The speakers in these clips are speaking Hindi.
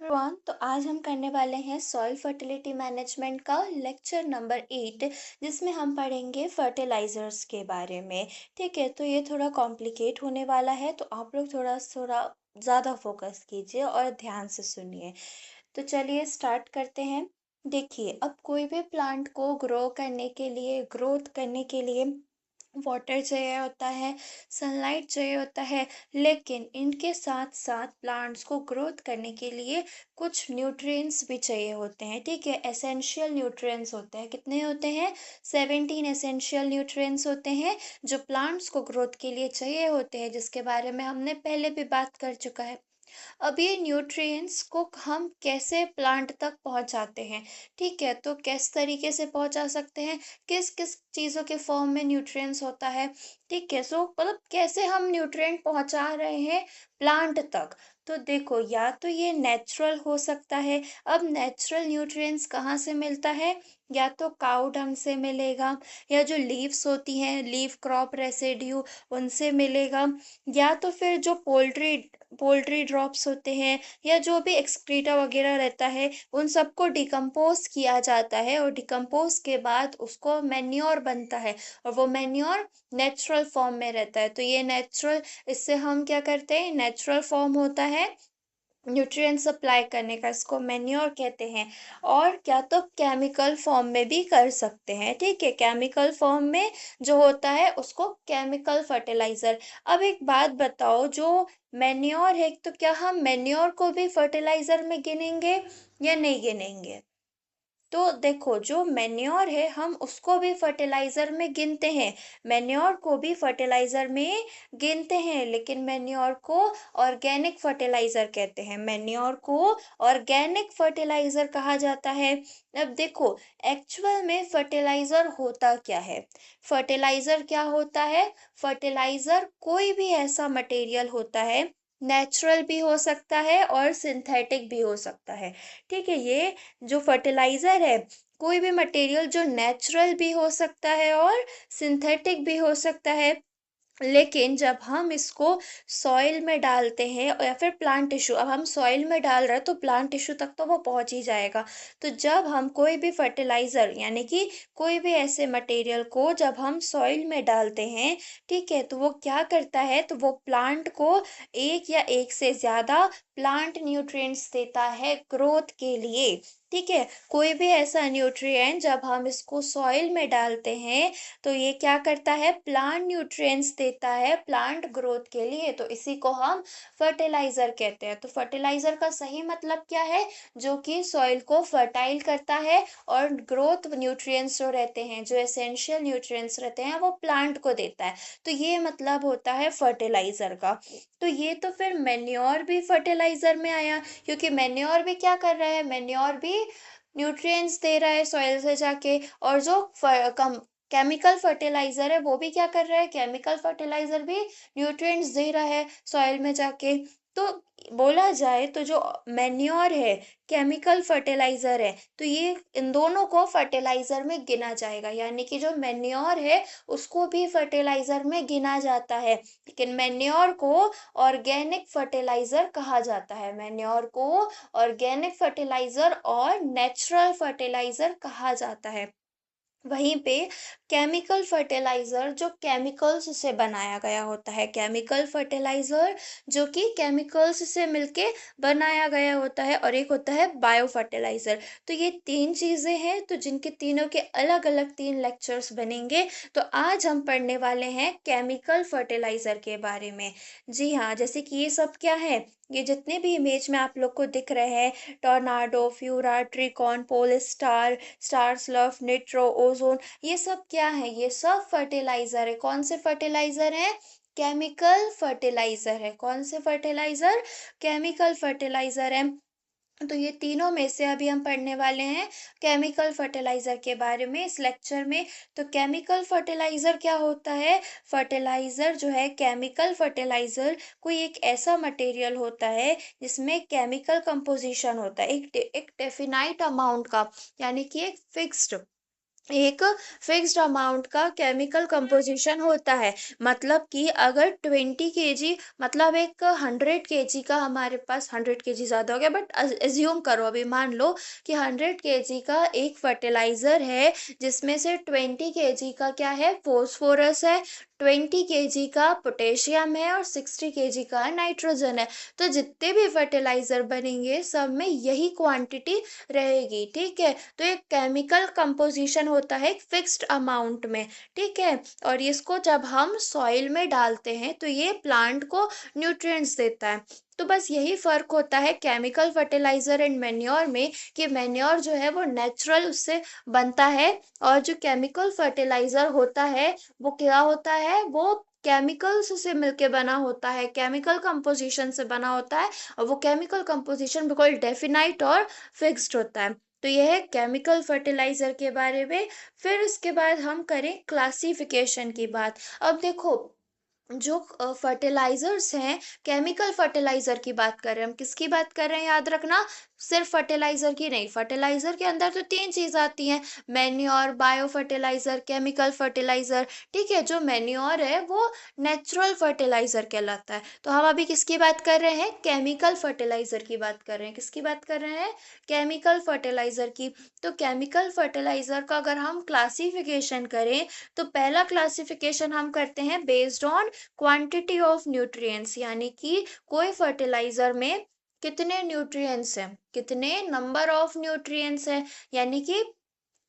एवरीवन, तो आज हम करने वाले हैं सॉइल फर्टिलिटी मैनेजमेंट का लेक्चर नंबर 8, जिसमें हम पढ़ेंगे फर्टिलाइजर्स के बारे में। ठीक है, तो ये थोड़ा कॉम्प्लिकेट होने वाला है, तो आप लोग थोड़ा थोड़ा ज़्यादा फोकस कीजिए और ध्यान से सुनिए। तो चलिए स्टार्ट करते हैं। देखिए, अब कोई भी प्लांट को ग्रोथ करने के लिए वाटर चाहिए होता है, सनलाइट चाहिए होता है, लेकिन इनके साथ साथ प्लांट्स को ग्रोथ करने के लिए कुछ न्यूट्रिएंट्स भी चाहिए होते हैं। ठीक है, एसेंशियल न्यूट्रिएंट्स होते हैं। कितने होते हैं? 17 एसेंशियल न्यूट्रिएंट्स होते हैं जो प्लांट्स को ग्रोथ के लिए चाहिए होते हैं, जिसके बारे में हमने पहले भी बात कर चुका है। अब ये न्यूट्रिएंट्स को हम कैसे प्लांट तक पहुंचाते हैं? ठीक है, तो किस तरीके से पहुंचा सकते हैं, किस किस चीज़ों के फॉर्म में न्यूट्रिएंट्स होता है। ठीक है, सो मतलब कैसे हम न्यूट्रिएंट पहुंचा रहे हैं प्लांट तक। तो देखो, या तो ये नेचुरल हो सकता है। अब नेचुरल न्यूट्रिएंट्स कहाँ से मिलता है? या तो काऊ डंग से मिलेगा, या जो लीव्स होती हैं, लीफ क्रॉप रेसिड्यू, उनसे मिलेगा, या तो फिर जो पोल्ट्री पोल्ट्री ड्रॉप्स होते हैं, या जो भी एक्सक्रीटा वगैरह रहता है, उन सबको डिकम्पोज किया जाता है, और डिकम्पोज के बाद उसको मैन्योर बनता है, और वो मैन्योर नेचुरल फॉर्म में रहता है। तो ये नेचुरल, इससे हम क्या करते हैं, नेचुरल फॉर्म होता है न्यूट्रिएंट सप्लाई करने का, इसको मैन्योर कहते हैं। और क्या तो केमिकल फॉर्म में भी कर सकते हैं। ठीक है, केमिकल फॉर्म में जो होता है उसको केमिकल फर्टिलाइजर। अब एक बात बताओ, जो मैन्योर है, तो क्या हम मैन्योर को भी फर्टिलाइजर में गिनेंगे या नहीं गिनेंगे? तो देखो, जो मैन्योर है हम उसको भी फर्टिलाइजर में गिनते हैं, मैन्योर को भी फर्टिलाइजर में गिनते हैं, लेकिन मैन्योर को ऑर्गेनिक फर्टिलाइजर कहते हैं, मैन्योर को ऑर्गेनिक फर्टिलाइजर कहा जाता है। अब देखो, एक्चुअल में फर्टिलाइजर होता क्या है? फर्टिलाइजर क्या होता है? फर्टिलाइजर कोई भी ऐसा मटेरियल होता है, नेचुरल भी हो सकता है और सिंथेटिक भी हो सकता है। ठीक है, ये जो फर्टिलाइजर है, कोई भी मटेरियल जो नेचुरल भी हो सकता है और सिंथेटिक भी हो सकता है, लेकिन जब हम इसको सॉइल में डालते हैं या फिर प्लांट टिश्यू, अब हम सॉइल में डाल रहे हैं तो प्लांट टिश्यू तक तो वो पहुंच ही जाएगा। तो जब हम कोई भी फर्टिलाइजर यानी कि कोई भी ऐसे मटेरियल को जब हम सॉइल में डालते हैं, ठीक है, तो वो क्या करता है, तो वो प्लांट को एक या एक से ज्यादा प्लांट न्यूट्रिएंट्स देता है ग्रोथ के लिए। ठीक है, कोई भी ऐसा न्यूट्रिएंट जब हम इसको सॉइल में डालते हैं, तो ये क्या करता है, प्लांट न्यूट्रिएंट्स देता है प्लांट ग्रोथ के लिए, तो इसी को हम फर्टिलाइजर कहते हैं। तो फर्टिलाइजर का सही मतलब क्या है? जो कि सॉइल को फर्टाइल करता है और ग्रोथ न्यूट्रिएंट्स जो रहते हैं, जो एसेंशियल न्यूट्रिएंट्स रहते हैं, वो प्लांट को देता है। तो ये मतलब होता है फर्टिलाइजर का। तो ये तो फिर मैन्योर भी फर्टिलाइजर में आया, क्योंकि मैन्योर भी क्या कर रहा है, मैन्योर भी न्यूट्रिएंट्स दे रहा है सॉइल से जाके। और जो केमिकल फर्टिलाइजर है, वो भी क्या कर रहा है, केमिकल फर्टिलाइजर भी न्यूट्रिएंट्स दे रहा है सॉइल में जाके। तो बोला जाए तो जो मैन्योर है, केमिकल फर्टिलाइजर है, तो ये इन दोनों को फर्टिलाइजर में गिना जाएगा, यानी कि जो मैन्योर है उसको भी फर्टिलाइजर में गिना जाता है, लेकिन मैन्योर को ऑर्गेनिक फर्टिलाइजर कहा जाता है, मैन्योर को ऑर्गेनिक फर्टिलाइजर और नेचुरल फर्टिलाइजर कहा जाता है। वहीं पे केमिकल फर्टिलाइजर जो केमिकल्स से बनाया गया होता है, केमिकल फर्टिलाइजर जो कि केमिकल्स से मिलके बनाया गया होता है, और एक होता है बायो फर्टिलाइजर। तो ये तीन चीजें हैं, तो जिनके तीनों के अलग अलग तीन लेक्चर्स बनेंगे। तो आज हम पढ़ने वाले हैं केमिकल फर्टिलाइजर के बारे में। जी हाँ, जैसे कि ये सब क्या है, ये जितने भी इमेज में आप लोग को दिख रहे हैं, Tornado, Fura, Tricon, Polestar, Star स्लफ, निट्रो, ओजोन, ये सब क्या है, ये सब फर्टिलाइजर है। कौन से फर्टिलाइजर है? केमिकल फर्टिलाइजर है। कौन से फर्टिलाइजर? केमिकल फर्टिलाइजर है। तो ये तीनों में से अभी हम पढ़ने वाले हैं केमिकल फर्टिलाइजर के बारे में इस लेक्चर में। तो केमिकल फर्टिलाइजर क्या होता है? फर्टिलाइजर जो है, केमिकल फर्टिलाइजर कोई एक ऐसा मटेरियल होता है जिसमें केमिकल कंपोजिशन होता है एक डेफिनाइट अमाउंट का, यानी कि एक फिक्स्ड एक फिक्स्ड अमाउंट का केमिकल कंपोजिशन होता है। मतलब कि अगर 20 kg, मतलब एक 100 kg का हमारे पास, 100 kg ज़्यादा हो गया बट एज्यूम करो, अभी मान लो कि 100 kg का एक फर्टिलाइज़र है, जिसमें से 20 kg का क्या है, फोस्फोरस है, 20 kg का पोटेशियम है और 60 kg का नाइट्रोजन है। तो जितने भी फर्टिलाइज़र बनेंगे सब में यही क्वांटिटी रहेगी, ठीक है। तो एक केमिकल कंपोजिशन होता है एक फिक्स्ड अमाउंट में, ठीक है। और इसको जब हम सॉइल में डालते हैं तो ये प्लांट को न्यूट्रिएंट्स देता है। तो बस यही फर्क होता है केमिकल फर्टिलाइजर एंड मेन्योर में, कि मेन्योर जो है वो नेचुरल उससे बनता है, और जो केमिकल फर्टिलाइजर होता है वो क्या होता है, वो केमिकल्स से मिलके बना होता है, केमिकल कंपोजिशन से बना होता है, और वो केमिकल कंपोजिशन बिल्कुल डेफिनाइट और फिक्स्ड होता है। तो यह है केमिकल फर्टिलाइजर के बारे में। फिर उसके बाद हम करें क्लासिफिकेशन की बात। अब देखो, जो फर्टिलाइजर्स हैं, केमिकल फर्टिलाइजर की बात कर रहे हैं हम, किसकी बात कर रहे हैं, याद रखना, सिर्फ फर्टिलाइजर की नहीं। फर्टिलाइजर के अंदर तो तीन चीज आती हैं, manure, bio fertiliser, chemical fertiliser, ठीक है। जो मैन्योर है वो नेचुरल फर्टिलाइजर कहलाता है। तो हम अभी किसकी बात कर रहे हैं, केमिकल फर्टिलाइजर की बात कर रहे हैं। किसकी बात कर रहे हैं, केमिकल फर्टिलाइजर की। तो केमिकल फर्टिलाइजर का अगर हम क्लासिफिकेशन करें, तो पहला क्लासिफिकेशन हम करते हैं based on quantity of nutrients, यानी कि कोई फर्टिलाइजर में कितने न्यूट्रिएंट्स हैं, कितने नंबर ऑफ न्यूट्रिएंट्स हैं, यानी कि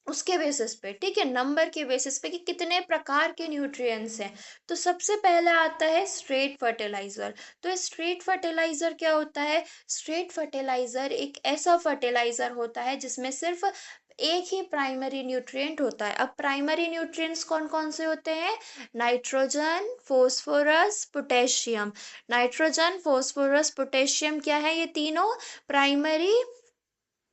उसके बेसिस पे, ठीक है, नंबर के बेसिस पे कि कितने प्रकार के न्यूट्रिएंट्स हैं। तो सबसे पहला आता है स्ट्रेट फर्टिलाइजर। तो स्ट्रेट फर्टिलाइजर क्या होता है, स्ट्रेट फर्टिलाइजर एक ऐसा फर्टिलाइजर होता है जिसमें सिर्फ एक ही प्राइमरी न्यूट्रिएंट होता है। अब प्राइमरी न्यूट्रिएंट्स कौन कौन से होते हैं, nitrogen, phosphorus, potassium. Nitrogen, phosphorus, potassium क्या है, ये तीनों प्राइमरी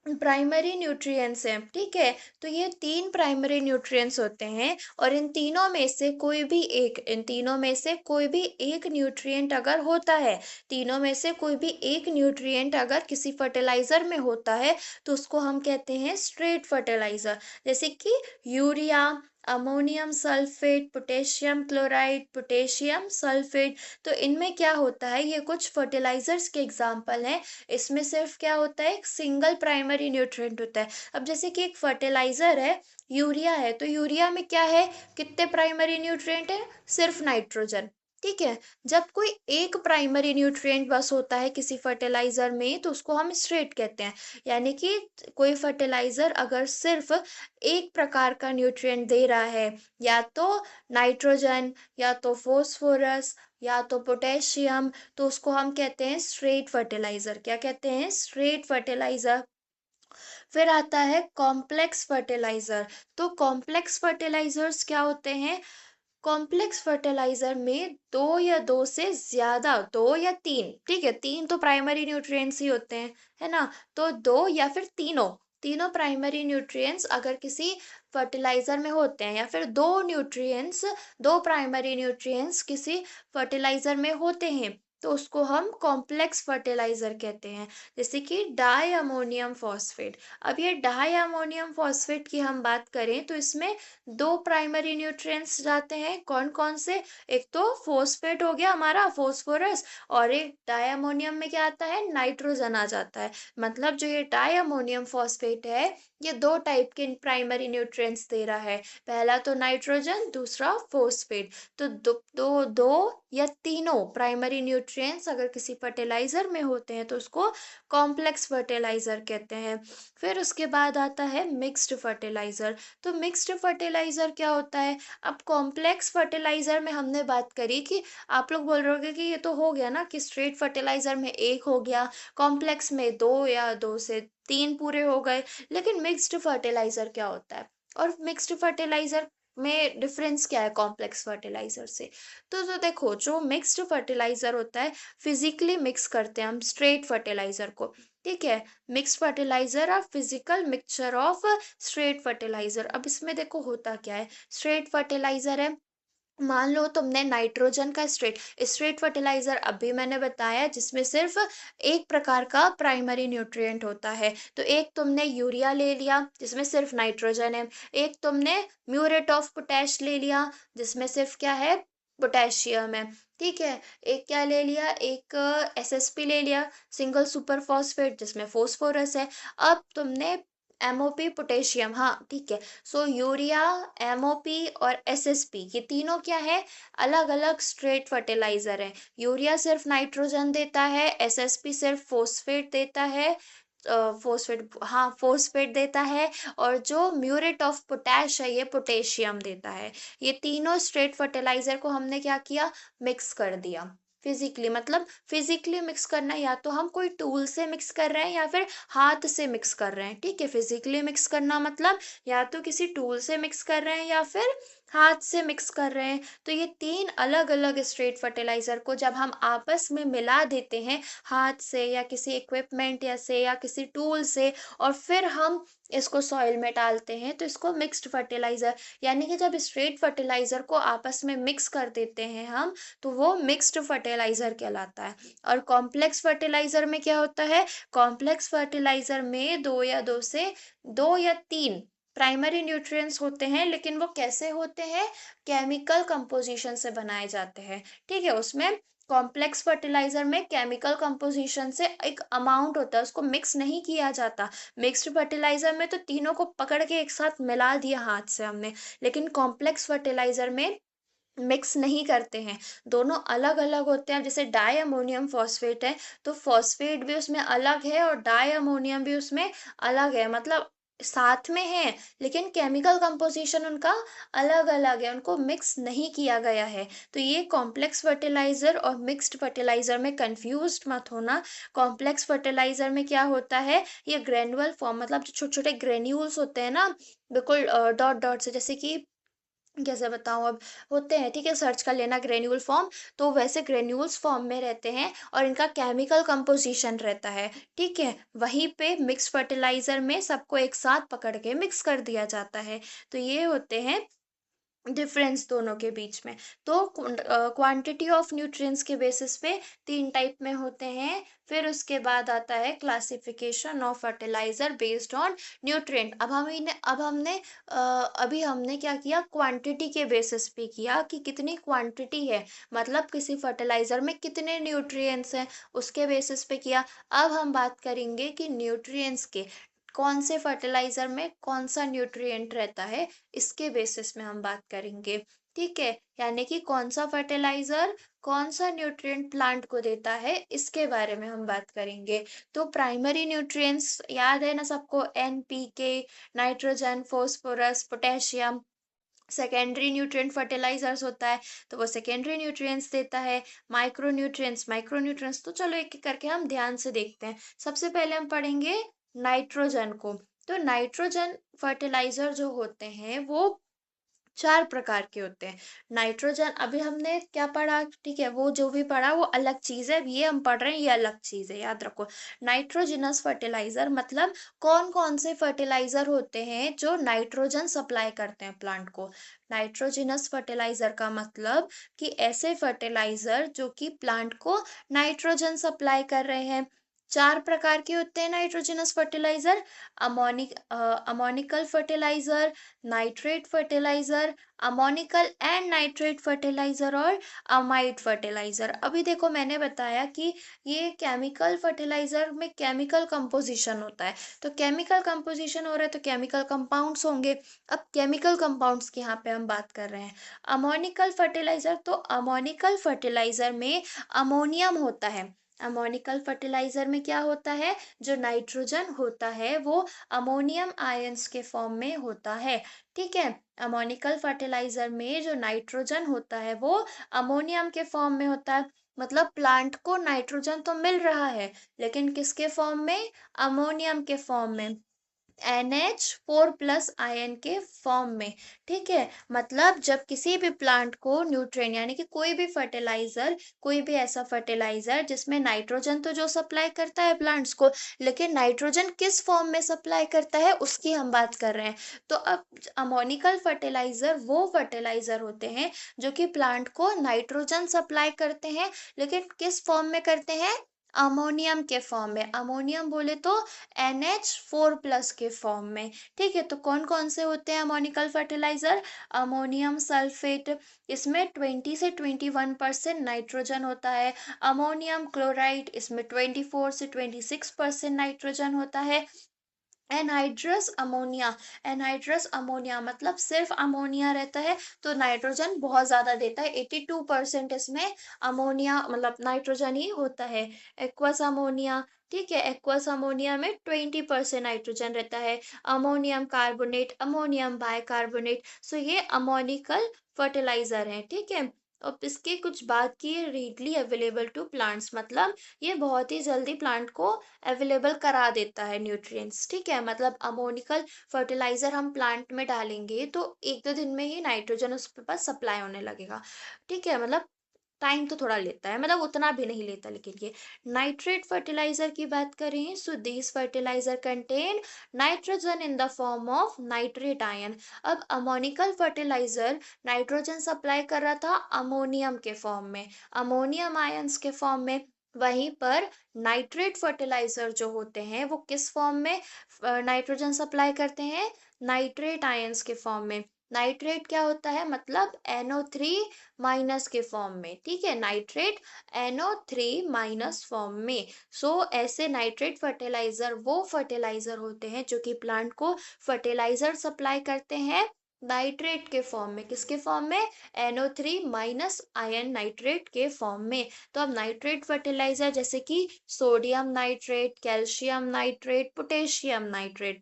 प्राइमरी न्यूट्रिएंट्स हैं, ठीक है। तो ये तीन प्राइमरी न्यूट्रिएंट्स होते हैं, और इन तीनों में से कोई भी एक, इन तीनों में से कोई भी एक न्यूट्रिएंट अगर होता है, तीनों में से कोई भी एक न्यूट्रिएंट अगर किसी फर्टिलाइजर में होता है, तो उसको हम कहते हैं स्ट्रेट फर्टिलाइजर। जैसे कि urea, ammonium sulphate, potassium chloride, potassium sulphate. तो इनमें क्या होता है, ये कुछ फर्टिलाइजर्स के एग्जाम्पल हैं। इसमें सिर्फ क्या होता है, एक सिंगल प्राइमरी न्यूट्रिएंट होता है। अब जैसे कि एक फर्टिलाइजर है, यूरिया है, तो यूरिया में क्या है, कितने प्राइमरी न्यूट्रिएंट है, सिर्फ नाइट्रोजन, ठीक है। जब कोई एक प्राइमरी न्यूट्रिएंट बस होता है किसी फर्टिलाइजर में, तो उसको हम स्ट्रेट कहते हैं। यानी कि कोई फर्टिलाइजर अगर सिर्फ एक प्रकार का न्यूट्रिएंट दे रहा है, या तो नाइट्रोजन, या तो फोस्फोरस, या तो पोटेशियम, तो उसको हम कहते हैं स्ट्रेट फर्टिलाइजर। क्या कहते हैं, स्ट्रेट फर्टिलाइजर। फिर आता है कॉम्प्लेक्स फर्टिलाइजर। तो कॉम्प्लेक्स फर्टिलाइजर्स क्या होते हैं, कॉम्प्लेक्स फर्टिलाइजर में दो या दो से ज्यादा, दो या तीन, ठीक है, तीन तो प्राइमरी न्यूट्रिएंट्स ही होते हैं, है ना। तो दो या फिर तीनों, तीनों प्राइमरी न्यूट्रिएंट्स अगर किसी फर्टिलाइजर में होते हैं, या फिर दो न्यूट्रिएंट्स, दो प्राइमरी न्यूट्रिएंट्स किसी फर्टिलाइजर में होते हैं, तो उसको हम कॉम्प्लेक्स फर्टिलाइजर कहते हैं। जैसे कि डाई अमोनियम फॉस्फेट। अब ये डाई अमोनियम फॉस्फेट की हम बात करें, तो इसमें दो प्राइमरी न्यूट्रिएंट्स जाते हैं, कौन कौन से, एक तो फोस्फेट हो गया हमारा, फोस्फोरस, और एक डायमोनियम में क्या आता है, नाइट्रोजन आ जाता है। मतलब जो ये डायमोनियम फॉस्फेट है, ये दो टाइप के प्राइमरी न्यूट्रिएंट्स दे रहा है, पहला तो नाइट्रोजन, दूसरा फोस्फेट। तो दो या तीनों प्राइमरी न्यूट्रिएंट्स अगर किसी फर्टिलाइजर में होते हैं, तो उसको कॉम्प्लेक्स फर्टिलाइजर कहते हैं। फिर उसके बाद आता है मिक्स्ड फर्टिलाइजर। तो मिक्स्ड फर्टिलाइजर क्या होता है, अब कॉम्प्लेक्स फर्टिलाइजर में हमने बात करी कि आप लोग बोल रहे होगे कि ये तो हो गया ना, कि स्ट्रेट फर्टिलाइजर में एक हो गया, कॉम्प्लेक्स में दो या दो से तीन पूरे हो गए, लेकिन मिक्स्ड फर्टिलाइजर क्या होता है, और मिक्स्ड फर्टिलाइजर में डिफरेंस क्या है कॉम्प्लेक्स फर्टिलाइजर से। तो देखो, जो मिक्स्ड फर्टिलाइजर होता है, फिजिकली मिक्स करते हैं हम स्ट्रेट फर्टिलाइजर को, ठीक है। मिक्स फर्टिलाइजर और physical mixture of straight fertiliser. अब इसमें देखो होता क्या है, स्ट्रेट फर्टिलाइजर है, मान लो तुमने नाइट्रोजन का स्ट्रेट स्ट्रेट फर्टिलाइजर अभी मैंने बताया जिसमें सिर्फ एक प्रकार का प्राइमरी न्यूट्रिएंट होता है, तो एक तुमने यूरिया ले लिया जिसमें सिर्फ नाइट्रोजन है, एक तुमने म्यूरेट ऑफ पोटैश ले लिया जिसमें सिर्फ क्या है, पोटेशियम है। ठीक है, एक क्या ले लिया, एक एसएसपी ले लिया, सिंगल सुपर फॉस्फेट जिसमें फोस्फोरस है। अब तुमने एमओपी पोटेशियम, हाँ ठीक है। सो यूरिया, एमओपी और एसएसपी ये तीनों क्या है, अलग अलग स्ट्रेट फर्टिलाइजर है। यूरिया सिर्फ नाइट्रोजन देता है, एसएसपी सिर्फ फोस्फेट देता है, फोस्फेट, हाँ फोस्फेट देता है, और जो म्यूरेट ऑफ पोटैश है ये पोटेशियम देता है। ये तीनों स्ट्रेट फर्टिलाइजर को हमने क्या किया, मिक्स कर दिया फिजिकली। मतलब फिजिकली मिक्स करना, या तो हम कोई टूल से मिक्स कर रहे हैं या फिर हाथ से मिक्स कर रहे हैं। ठीक है, फिजिकली मिक्स करना मतलब या तो किसी टूल से मिक्स कर रहे हैं या फिर हाथ से मिक्स कर रहे हैं। तो ये तीन अलग अलग स्ट्रेट फर्टिलाइजर को जब हम आपस में मिला देते हैं हाथ से या किसी इक्विपमेंट या से या किसी टूल से, और फिर हम इसको सॉइल में डालते हैं, तो इसको मिक्स्ड फर्टिलाइजर, यानी कि जब स्ट्रेट फर्टिलाइजर को आपस में मिक्स कर देते हैं हम, तो वो मिक्स्ड फर्टिलाइजर कहलाता है। और कॉम्प्लेक्स फर्टिलाइजर में क्या होता है, कॉम्प्लेक्स फर्टिलाइजर में दो या तीन प्राइमरी न्यूट्रिएंट्स होते हैं, लेकिन वो कैसे होते हैं, केमिकल कंपोजिशन से बनाए जाते हैं। ठीक है, उसमें कॉम्प्लेक्स फर्टिलाइजर में केमिकल कंपोजिशन से एक अमाउंट होता है, उसको मिक्स नहीं किया जाता। मिक्स्ड फर्टिलाइजर में तो तीनों को पकड़ के एक साथ मिला दिया हाथ से हमने, लेकिन कॉम्प्लेक्स फर्टिलाइजर में मिक्स नहीं करते हैं, दोनों अलग अलग होते हैं। जैसे डाई अमोनियम फॉस्फेट है, तो फॉस्फेट भी उसमें अलग है और डाई अमोनियम भी उसमें अलग है, मतलब साथ में है लेकिन केमिकल कंपोजिशन उनका अलग अलग है, उनको मिक्स नहीं किया गया है। तो ये कॉम्प्लेक्स फर्टिलाइजर और मिक्स्ड फर्टिलाइजर में कंफ्यूज मत होना। कॉम्प्लेक्स फर्टिलाइजर में क्या होता है, ये ग्रेनुअल फॉर्म, मतलब जो छोटे छोटे ग्रेन्यूल्स होते हैं ना, बिल्कुल डॉट डॉट से, जैसे कि कैसे बताऊं अब, होते हैं। ठीक है, सर्च कर लेना ग्रेन्यूल फॉर्म, तो वैसे ग्रेन्यूल्स फॉर्म में रहते हैं और इनका केमिकल कंपोजिशन रहता है। ठीक है, वहीं पे मिक्स फर्टिलाइजर में सबको एक साथ पकड़ के मिक्स कर दिया जाता है। तो ये होते हैं डिफरेंस दोनों के बीच में। तो क्वांटिटी ऑफ न्यूट्रिएंट्स के बेसिस पे तीन टाइप में होते हैं। फिर उसके बाद आता है classification of fertiliser based on nutrient. अभी हमने क्या किया, क्वांटिटी के बेसिस पे किया कि कितनी क्वांटिटी है, मतलब किसी फर्टिलाइजर में कितने न्यूट्रिएंट्स हैं उसके बेसिस पे किया। अब हम बात करेंगे कि न्यूट्रिएंट्स के, कौन से फर्टिलाइजर में कौन सा न्यूट्रिएंट रहता है, इसके बेसिस में हम बात करेंगे। ठीक है, यानी कि कौन सा फर्टिलाइजर कौन सा न्यूट्रिएंट प्लांट को देता है, इसके बारे में हम बात करेंगे। तो प्राइमरी न्यूट्रिएंट्स याद है ना सबको, NPK, nitrogen, phosphorus, potassium. Secondary nutrient fertilisers होता है, तो वो सेकेंडरी न्यूट्रिएंट्स देता है। माइक्रो न्यूट्रिएंट्स तो चलो एक एक करके हम ध्यान से देखते हैं। सबसे पहले हम पढ़ेंगे नाइट्रोजन को। तो नाइट्रोजन फर्टिलाइजर जो होते हैं वो चार प्रकार के होते हैं। नाइट्रोजन अभी हमने क्या पढ़ा, ठीक है, वो जो भी पढ़ा वो अलग चीज है, ये हम पढ़ रहे हैं ये अलग चीज है, याद रखो। नाइट्रोजनस फर्टिलाइजर मतलब कौन कौन से फर्टिलाइजर होते हैं जो नाइट्रोजन सप्लाई करते हैं प्लांट को। नाइट्रोजनस फर्टिलाइजर का मतलब कि ऐसे फर्टिलाइजर जो कि प्लांट को नाइट्रोजन सप्लाई कर रहे हैं। चार प्रकार के होते हैं nitrogenous fertiliser, ammoniacal fertiliser, nitrate fertiliser, ammoniacal and nitrate fertiliser और अमाइड फर्टिलाइजर। अभी देखो मैंने बताया कि ये केमिकल फर्टिलाइजर में केमिकल कंपोजिशन होता है, तो केमिकल कंपोजिशन हो रहा है तो केमिकल कंपाउंड्स होंगे। अब केमिकल कंपाउंड्स की यहाँ पे हम बात कर रहे हैं। अमोनिकल फर्टिलाइजर, तो अमोनिकल फर्टिलाइजर में अमोनियम होता है। अमोनिकल फर्टिलाइजर में क्या होता है, जो नाइट्रोजन होता है वो अमोनियम आयंस के फॉर्म में होता है। ठीक है, अमोनिकल फर्टिलाइजर में जो नाइट्रोजन होता है वो अमोनियम के फॉर्म में होता है। मतलब प्लांट को नाइट्रोजन तो मिल रहा है लेकिन किसके फॉर्म में, अमोनियम के फॉर्म में। NH4+ के फॉर्म में। ठीक है, मतलब जब किसी भी प्लांट को न्यूट्रिएंट यानी कि कोई भी ऐसा फर्टिलाइजर जिसमें नाइट्रोजन तो जो सप्लाई करता है प्लांट्स को, लेकिन नाइट्रोजन किस फॉर्म में सप्लाई करता है उसकी हम बात कर रहे हैं। तो अब अमोनिकल फर्टिलाइजर वो फर्टिलाइजर होते हैं जो कि प्लांट को नाइट्रोजन सप्लाई करते हैं, लेकिन किस फॉर्म में करते हैं? अमोनियम के फॉर्म में। अमोनियम बोले तो NH4+ के फॉर्म में। ठीक है, तो कौन कौन से होते हैं अमोनिकल फर्टिलाइजर? अमोनियम सल्फेट, इसमें 20 से 21% नाइट्रोजन होता है। अमोनियम क्लोराइड, इसमें 24 से 26% नाइट्रोजन होता है। एनहाइड्रस अमोनिया मतलब सिर्फ अमोनिया रहता है, तो नाइट्रोजन बहुत ज्यादा देता है, 82% इसमें अमोनिया मतलब नाइट्रोजन ही होता है। एक्वस अमोनिया, ठीक है, एक्वस अमोनिया में 20% नाइट्रोजन रहता है। अमोनियम कार्बोनेट, अमोनियम बाइकार्बोनेट, सो ये अमोनिकल फर्टिलाइजर है। ठीक है, अब इसके कुछ बात की, रीडली अवेलेबल टू प्लांट्स मतलब ये बहुत ही जल्दी प्लांट को अवेलेबल करा देता है न्यूट्रिएंट्स। ठीक है, मतलब अमोनिकल फर्टिलाइजर हम प्लांट में डालेंगे तो 1-2 दिन में ही नाइट्रोजन उसके पास सप्लाई होने लगेगा। ठीक है, मतलब टाइम तो थोड़ा लेता है, मतलब उतना भी नहीं लेता। लेकिन ये नाइट्रेट फर्टिलाइजर की बात करें, so this fertiliser contain nitrogen in the form of nitrate ion. अब अमोनिकल फर्टिलाइजर नाइट्रोजन सप्लाई कर रहा था अमोनियम के फॉर्म में, अमोनियम आयंस के फॉर्म में। वहीं पर नाइट्रेट फर्टिलाइजर जो होते हैं वो किस फॉर्म में नाइट्रोजन सप्लाई करते हैं? नाइट्रेट आयंस के फॉर्म में। नाइट्रेट क्या होता है? मतलब NO3- के फॉर्म में। ठीक है, नाइट्रेट NO3- फॉर्म में। सो ऐसे नाइट्रेट फर्टिलाइजर वो फर्टिलाइजर होते हैं जो कि प्लांट को फर्टिलाइजर सप्लाई करते हैं नाइट्रेट के फॉर्म में। किसके फॉर्म में? NO3- आयन नाइट्रेट के फॉर्म में। तो अब नाइट्रेट फर्टिलाइजर जैसे कि sodium nitrate, calcium nitrate, potassium nitrate.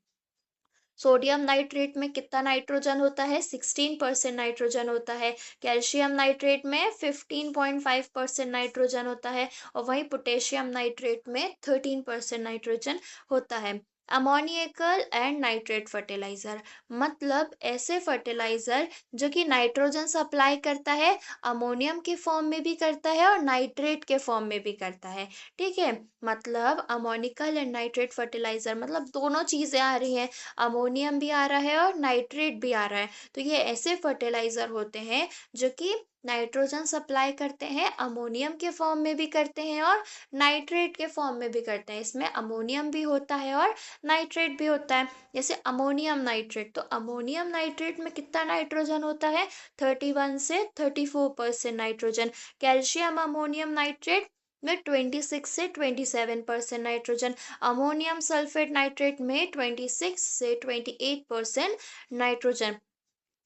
Sodium nitrate में कितना नाइट्रोजन होता है? 16% नाइट्रोजन होता है। कैल्शियम नाइट्रेट में 15.5% नाइट्रोजन होता है। और वहीं पोटेशियम नाइट्रेट में 13% नाइट्रोजन होता है। अमोनियकल एंड नाइट्रेट फर्टिलाइजर मतलब ऐसे फर्टिलाइजर जो कि नाइट्रोजन सप्लाई करता है, अमोनियम के फॉर्म में भी करता है और नाइट्रेट के फॉर्म में भी करता है। ठीक है, मतलब अमोनिकल एंड नाइट्रेट फर्टिलाइजर मतलब दोनों चीजें आ रही हैं, अमोनियम भी आ रहा है और नाइट्रेट भी आ रहा है। तो ये ऐसे फर्टिलाइजर होते हैं जो कि नाइट्रोजन सप्लाई करते हैं, अमोनियम के फॉर्म में भी करते हैं और नाइट्रेट के फॉर्म में भी करते हैं। इसमें अमोनियम भी होता है और नाइट्रेट भी होता है। जैसे अमोनियम नाइट्रेट, तो अमोनियम नाइट्रेट में कितना नाइट्रोजन होता है? 31 से 34% नाइट्रोजन। कैल्शियम अमोनियम नाइट्रेट में 26 से 27% नाइट्रोजन। अमोनियम सल्फेट नाइट्रेट में 26 से 28% नाइट्रोजन।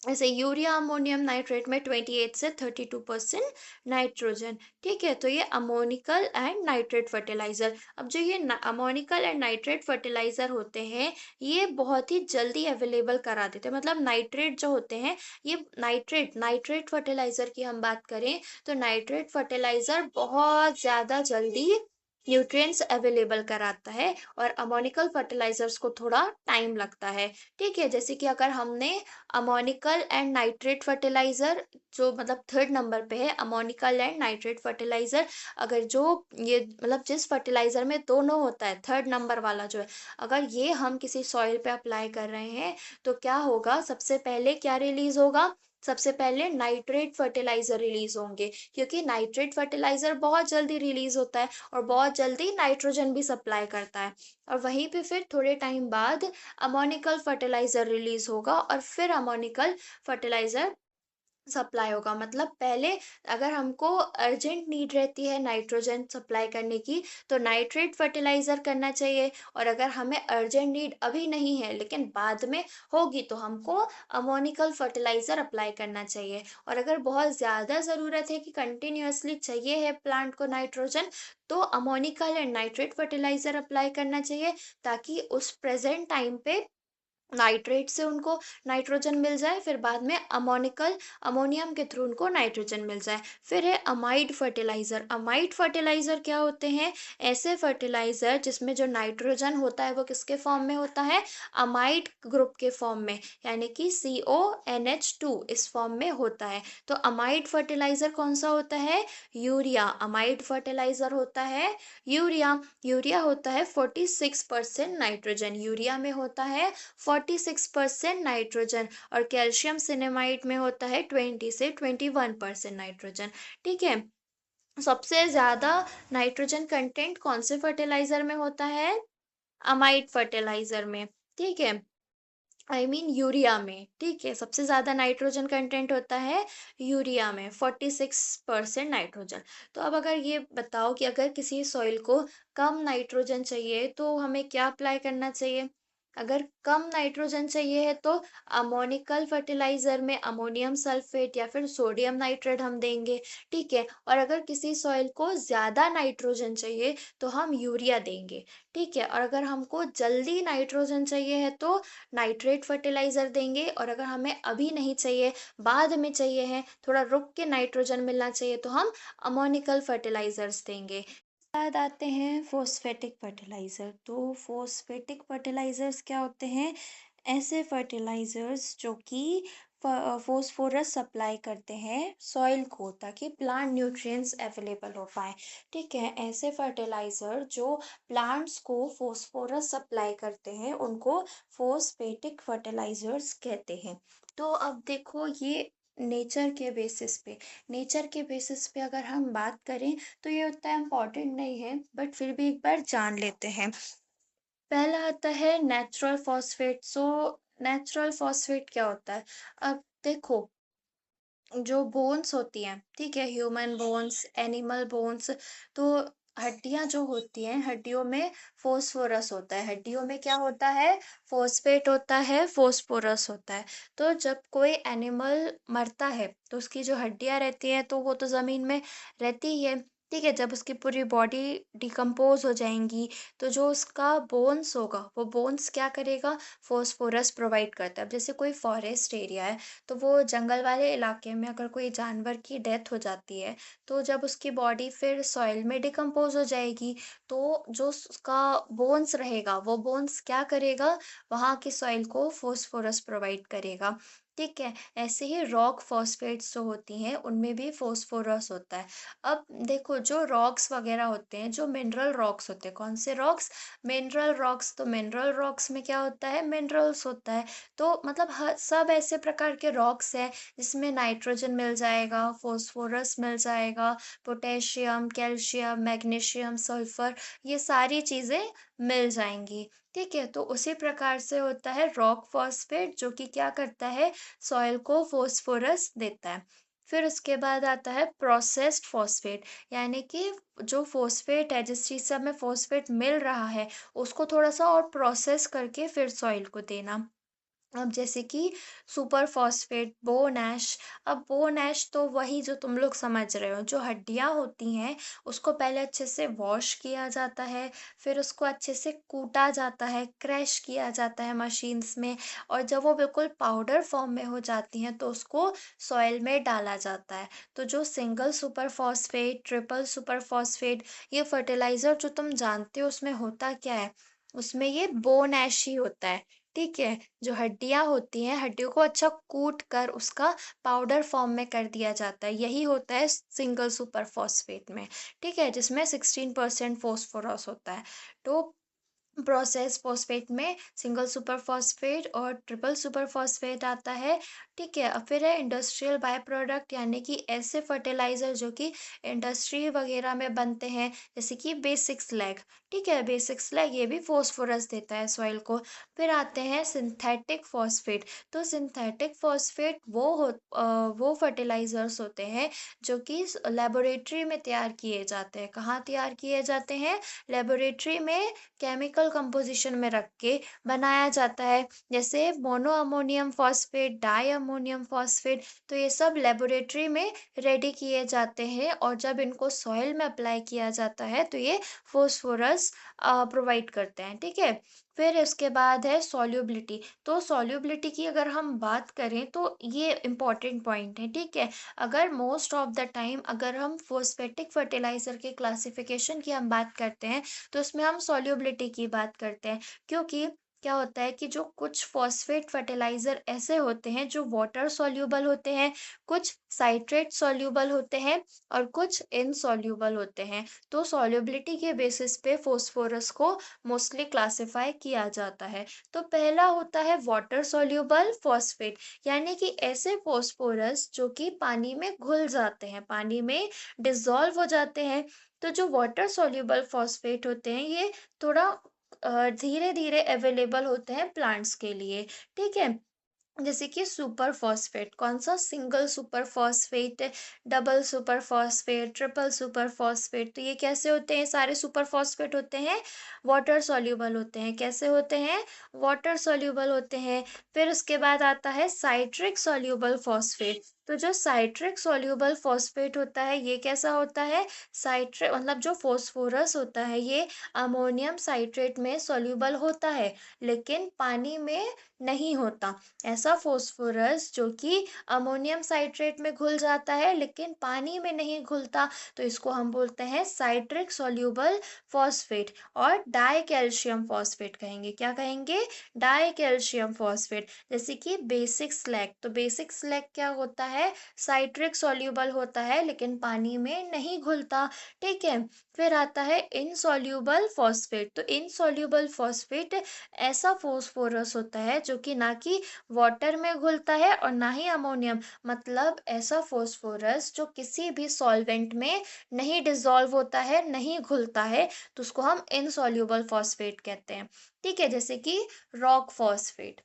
ऐसे यूरिया अमोनियम नाइट्रेट में 28 से 32% नाइट्रोजन। ठीक है, तो ये अमोनिकल एंड नाइट्रेट फर्टिलाइजर। अब जो ये अमोनिकल एंड नाइट्रेट फर्टिलाइजर होते हैं ये बहुत ही जल्दी अवेलेबल करा देते हैं। मतलब नाइट्रेट जो होते हैं, ये नाइट्रेट फर्टिलाइजर की हम बात करें तो नाइट्रेट फर्टिलाइजर बहुत ज्यादा जल्दी न्यूट्रिएंट्स अवेलेबल कराता है और अमोनिकल फर्टिलाइजर्स को थोड़ा टाइम लगता है। ठीक है, जैसे कि अगर हमने अमोनिकल एंड नाइट्रेट फर्टिलाइजर जो मतलब 3rd नंबर पे है, अमोनिकल एंड नाइट्रेट फर्टिलाइजर, अगर जो ये मतलब जिस फर्टिलाइजर में दोनों होता है, 3rd नंबर वाला जो है, अगर ये हम किसी सॉइल पे अप्लाई कर रहे हैं तो क्या होगा? सबसे पहले क्या रिलीज होगा? सबसे पहले नाइट्रेट फर्टिलाइजर रिलीज होंगे, क्योंकि नाइट्रेट फर्टिलाइजर बहुत जल्दी रिलीज होता है और बहुत जल्दी नाइट्रोजन भी सप्लाई करता है। और वहीं पे फिर थोड़े टाइम बाद अमोनिकल फर्टिलाइजर रिलीज होगा और फिर अमोनिकल फर्टिलाइजर सप्लाई होगा। मतलब पहले अगर हमको अर्जेंट नीड रहती है नाइट्रोजन सप्लाई करने की तो नाइट्रेट फर्टिलाइजर करना चाहिए, और अगर हमें अर्जेंट नीड अभी नहीं है लेकिन बाद में होगी तो हमको अमोनिकल फर्टिलाइजर अप्लाई करना चाहिए। और अगर बहुत ज़्यादा ज़रूरत है कि कंटिन्यूअसली चाहिए है प्लांट को नाइट्रोजन, तो ammoniacal and nitrate fertiliser apply करना चाहिए, ताकि उस प्रेजेंट टाइम पे नाइट्रेट से उनको नाइट्रोजन मिल जाए, फिर बाद में अमोनियम के थ्रू उनको नाइट्रोजन मिल जाए। फिर है अमाइड फर्टिलाइजर। अमाइड फर्टिलाइजर क्या होते हैं? ऐसे फर्टिलाइजर जिसमें जो नाइट्रोजन होता है वो किसके फॉर्म में होता है? अमाइड ग्रुप के फॉर्म में, यानी कि CONH2 इस फॉर्म में होता है। तो अमाइड फर्टिलाइजर कौन सा होता है? यूरिया। अमाइड फर्टिलाइजर होता है यूरिया। यूरिया होता है 46% नाइट्रोजन। यूरिया में होता है 46% नाइट्रोजन, और कैल्शियम सिनेमाइड में होता है 20 से 21% नाइट्रोजन। ठीक है। सबसे ज्यादा नाइट्रोजन कंटेंट कौन से फर्टिलाइजर में होता है? अमाइड फर्टिलाइजर में। ठीक है, यूरिया में। ठीक है, सबसे ज्यादा नाइट्रोजन कंटेंट होता है यूरिया में, 46% नाइट्रोजन। तो अब अगर ये बताओ कि अगर किसी सॉइल को कम नाइट्रोजन चाहिए तो हमें क्या अप्लाई करना चाहिए? अगर कम नाइट्रोजन चाहिए है तो अमोनिकल फर्टिलाइजर में अमोनियम सल्फेट या फिर सोडियम नाइट्रेट हम देंगे। ठीक है, और अगर किसी सॉइल को ज्यादा नाइट्रोजन चाहिए तो हम यूरिया देंगे। ठीक है, और अगर हमको जल्दी नाइट्रोजन चाहिए है तो नाइट्रेट फर्टिलाइजर देंगे, और अगर हमें अभी नहीं चाहिए, बाद में चाहिए है, थोड़ा रुक के नाइट्रोजन मिलना चाहिए, तो हम अमोनिकल फर्टिलाइजर्स देंगे। बाद आते हैं फोस्फेटिक फर्टिलाइजर। तो फोस्फेटिक फर्टिलाइजर्स क्या होते हैं? ऐसे फर्टिलाइजर्स जो कि फोस्फोरस सप्लाई करते हैं सॉइल को, ताकि प्लांट न्यूट्रिएंट्स अवेलेबल हो पाए। ठीक है, ऐसे फर्टिलाइजर जो प्लांट्स को फोस्फोरस सप्लाई करते हैं उनको फोस्फेटिक फर्टिलाइजर्स कहते हैं। तो अब देखो, ये नेचर के बेसिस पे अगर हम बात करें तो ये उतना इम्पोर्टेंट नहीं है, बट फिर भी एक बार जान लेते हैं। पहला आता है नेचुरल फॉस्फेट। नेचुरल फॉस्फेट क्या होता है? अब देखो, जो बोन्स होती हैं, ठीक है, ह्यूमन बोन्स, एनिमल बोन्स, तो हड्डियां जो होती हैं, हड्डियों में फोस्फोरस होता है। हड्डियों में क्या होता है? फोस्फेट होता है, फोस्फोरस होता है। तो जब कोई एनिमल मरता है तो उसकी जो हड्डियां रहती हैं तो वो तो जमीन में रहती ही है। ठीक है, जब उसकी पूरी बॉडी डिकम्पोज हो जाएंगी तो जो उसका बोन्स होगा, वो बोन्स क्या करेगा? फोस्फोरस प्रोवाइड करता है। अब जैसे कोई फॉरेस्ट एरिया है, तो वो जंगल वाले इलाके में अगर कोई जानवर की डेथ हो जाती है तो जब उसकी बॉडी फिर सॉइल में डिकम्पोज हो जाएगी तो जो उसका बोन्स रहेगा, वो बोन्स क्या करेगा? वहाँ की सॉइल को फोस्फोरस प्रोवाइड करेगा। ठीक है, ऐसे ही रॉक फॉस्फेट्स जो होती हैं उनमें भी फोस्फोरस होता है। अब देखो, जो रॉक्स वगैरह होते हैं, जो मिनरल रॉक्स होते हैं, कौन से रॉक्स? Mineral rocks. तो मिनरल रॉक्स में क्या होता है? मिनरल्स होता है। तो मतलब हर सब ऐसे प्रकार के रॉक्स हैं जिसमें नाइट्रोजन मिल जाएगा, फॉस्फोरस मिल जाएगा, पोटेशियम, कैल्शियम, मैग्नीशियम, सल्फर, ये सारी चीजें मिल जाएंगी। ठीक है, तो उसी प्रकार से होता है रॉक फॉस्फेट, जो कि क्या करता है? सॉइल को फॉस्फोरस देता है। फिर उसके बाद आता है प्रोसेस्ड फॉस्फेट, यानी कि जो फॉस्फेट है, जिस चीज से हमें फॉस्फेट मिल रहा है, उसको थोड़ा सा और प्रोसेस करके फिर सॉइल को देना। अब जैसे कि सुपर फॉस्फेट, बोन ऐश। अब बोन ऐश तो वही जो तुम लोग समझ रहे हो, जो हड्डियां होती हैं उसको पहले अच्छे से वॉश किया जाता है, फिर उसको अच्छे से कूटा जाता है, क्रैश किया जाता है मशीन्स में, और जब वो बिल्कुल पाउडर फॉर्म में हो जाती हैं तो उसको सॉइल में डाला जाता है। तो जो single super phosphate, triple super phosphate, ये फर्टिलाइजर जो तुम जानते हो, उसमें होता क्या है? उसमें ये बोन ऐश ही होता है। ठीक है, जो हड्डियां होती हैं, हड्डियों को अच्छा कूट कर उसका पाउडर फॉर्म में कर दिया जाता है, यही होता है सिंगल सुपर फॉस्फेट में। ठीक है, जिसमें 16% फॉस्फोरस होता है। तो प्रोसेस फॉस्फेट में सिंगल सुपर फॉस्फेट और ट्रिपल सुपर फॉस्फेट आता है। ठीक है, अब फिर है इंडस्ट्रियल बाय प्रोडक्ट, यानी कि ऐसे फर्टिलाइजर जो कि इंडस्ट्री वगैरह में बनते हैं, जैसे कि बेसिक स्लैग। ठीक है, बेसिक स्लैग ये भी फॉस्फोरस देता है सॉइल को। फिर आते हैं सिंथेटिक फॉस्फेट। तो सिंथेटिक फॉस्फेट वो फर्टिलाइजर्स होते हैं जो कि लेबोरेटरी में तैयार किए जाते हैं। कहाँ तैयार किए जाते हैं? लेबोरेटरी में, केमिकल कंपोजिशन में रख के बनाया जाता है। जैसे mono ammonium phosphate, di ammonium phosphate, तो ये सब लेबोरेटरी में रेडी किए जाते हैं, और जब इनको सॉइल में अप्लाई किया जाता है तो ये फोस्फोरस प्रोवाइड करते हैं। ठीक है, फिर उसके बाद है सॉल्युबिलिटी। तो सॉल्युबिलिटी की अगर हम बात करें तो ये इम्पोर्टेंट पॉइंट है, ठीक है। अगर मोस्ट ऑफ द टाइम अगर हम फोस्फेटिक फर्टिलाइजर के क्लासिफिकेशन की हम बात करते हैं तो उसमें हम सॉल्युबिलिटी की बात करते हैं, क्योंकि क्या होता है कि जो कुछ फॉस्फेट फर्टिलाइजर ऐसे होते हैं जो वाटर सॉल्युबल होते हैं, कुछ साइट्रेट सॉल्युबल होते हैं और कुछ इनसॉल्युबल होते हैं। तो सॉल्युबिलिटी के बेसिस पे फोस्फोरस को मोस्टली क्लासिफाई किया जाता है। तो पहला होता है वाटर सॉल्युबल फॉस्फेट, यानी कि ऐसे फोस्फोरस जो कि पानी में घुल जाते हैं, पानी में डिसॉल्व हो जाते हैं। तो जो वाटर सॉल्युबल फॉस्फेट होते हैं ये थोड़ा धीरे धीरे अवेलेबल होते हैं प्लांट्स के लिए, ठीक है। जैसे कि सुपर फॉस्फेट, कौन सा, single super phosphate, double super phosphate, triple super phosphate. तो ये कैसे होते हैं, सारे सुपर फॉस्फेट होते हैं वाटर सॉल्युबल होते हैं। कैसे होते हैं, वाटर सॉल्युबल होते हैं। फिर उसके बाद आता है साइट्रिक सॉल्युबल फॉस्फेट। तो जो साइट्रिक सॉल्युबल फॉस्फेट होता है ये कैसा होता है, साइट्रिक मतलब जो फोस्फोरस होता है ये अमोनियम साइट्रेट में सॉल्युबल होता है लेकिन पानी में नहीं होता। ऐसा फोस्फोरस जो कि अमोनियम साइट्रेट में घुल जाता है लेकिन पानी में नहीं घुलता, तो इसको हम बोलते हैं साइट्रिक सॉल्युबल फॉस्फेट। और डाई कैल्शियम फॉस्फेट कहेंगे, क्या कहेंगे, डाई कैल्शियम फॉस्फेट। जैसे कि बेसिक स्लैग, तो बेसिक स्लैग क्या होता है, साइट्रिक सॉल्युबल होता है लेकिन पानी में नहीं घुलता, ठीक है। फिर आता है इनसॉल्युबल फॉस्फेट। तो इनसॉल्युबल फॉस्फेट ऐसा फोस्फोरस होता है जो कि ना कि वाटर में घुलता है और ना ही अमोनियम, मतलब ऐसा फोस्फोरस जो किसी भी सॉल्वेंट में नहीं डिसॉल्व होता है, नहीं घुलता है, तो उसको हम इनसॉल्युबल फॉस्फेट कहते हैं, ठीक है। जैसे कि रॉक फॉस्फेट।